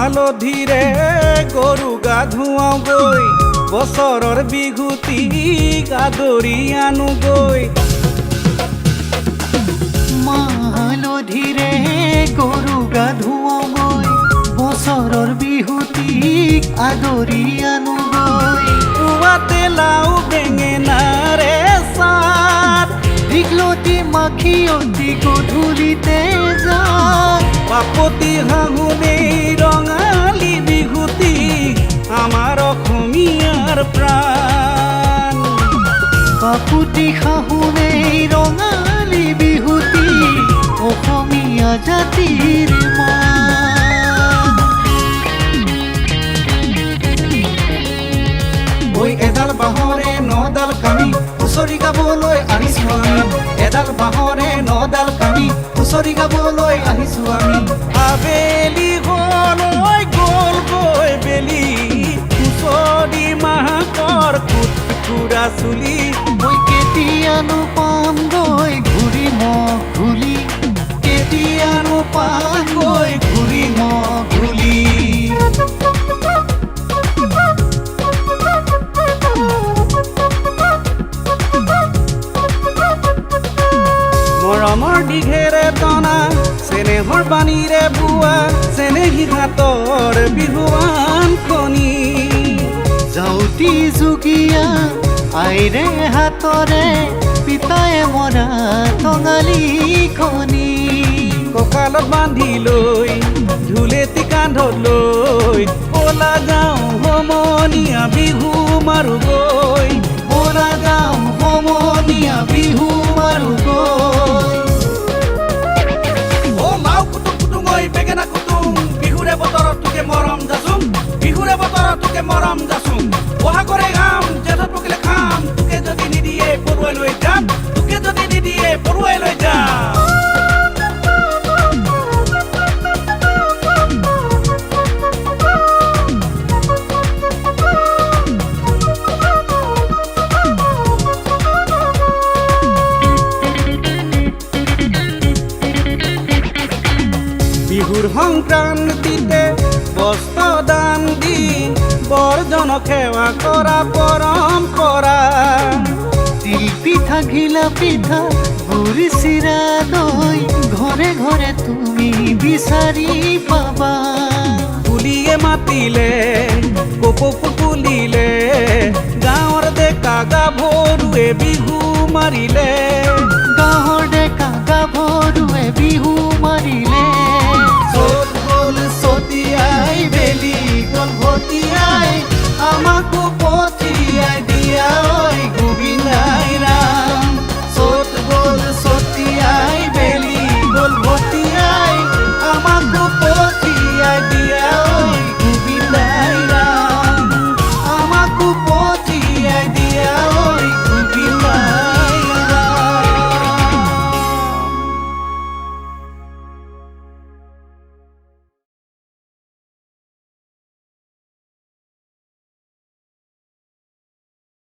হালধিৰে গৰু গা ধুৱাওঁগৈ বছৰৰ বিহুতিক আদৰি আনোগৈ হালধিৰে গৰু গা ধুৱাওঁগৈ বছৰৰ বিহুতিক আদৰি আনোগৈ পুৱাতে লাও বেঙেনাৰে চাট দীঘলতি মাখিয়তি গধূলিতে যাক বাপতি সাহোনেই ৰঙালী বিহুতি আমাৰ অসমীয়াৰ প্ৰাণ বাপুতি সাহোনেই ৰঙালী বিহুতি অসমীয়া জাতিৰ মান ঐ এডাল বাঁহৰে নডাল কামি হুঁচৰি গাবলৈ আহিছো আমি এডাল বাঁহৰে নডাল কামি হুঁচৰি গাবলৈ আহিছো আমি আবেলি গ'লৈ গ'লগৈ বেলি হুঁচৰি মাকৰ কুটকুৰা চুলি মই কেতিয়ানো পামগৈ ঘূৰি ঘূলি কেতিয়ানো পামগৈ ঘূৰি ঘূলি মৰমৰ দীঘেৰে টনা চেনেহৰ পানীৰে বোৱা চেনেহী হাতৰ বিহুৱান খনি যাওঁতি যুগীয়া আইৰে হাতৰে পিতায়ে মৰা টঙালি খনি কঁকালত বান্ধি লৈ ঢোলেটি কান্ধত লৈ বলা যাওঁ সমনীয়া বিহু মাৰোগৈ বলা যাওঁ সমনীয়া বিহু মাৰোগৈ অ লাও কুটুম কুটুম ঐ বেঙেনা কুটুম বিহুৰে বতৰত তোকে মৰম যাচোন বিহুৰে বতৰত তোকে মৰম যাচোন বহাগৰে ঘাম জেঠত পকিলে খাম তোকে যদি নিদিয়ে পৰুৱাই লৈ যাম তোকে যদি নিদিয়ে পৰুৱাই লৈ যাম বিহুৰ সংক্ৰান্তিতে বস্ত্ৰ দান দি বৰজনক সেৱা কৰা পৰম্পৰা তিল পিঠা ঘিলা পিঠা গুড়ি চিৰা দৈ ঘৰে ঘৰে তুমি বিচাৰি পাবা কুলিয়ে মাতিলে কপৌ ফুলিলে গাঁৱৰ ডেকা গাভৰুৱে বিহু মাৰিলে গাঁৱৰ ডেকা গাভৰুৱে বিহু মাৰিলে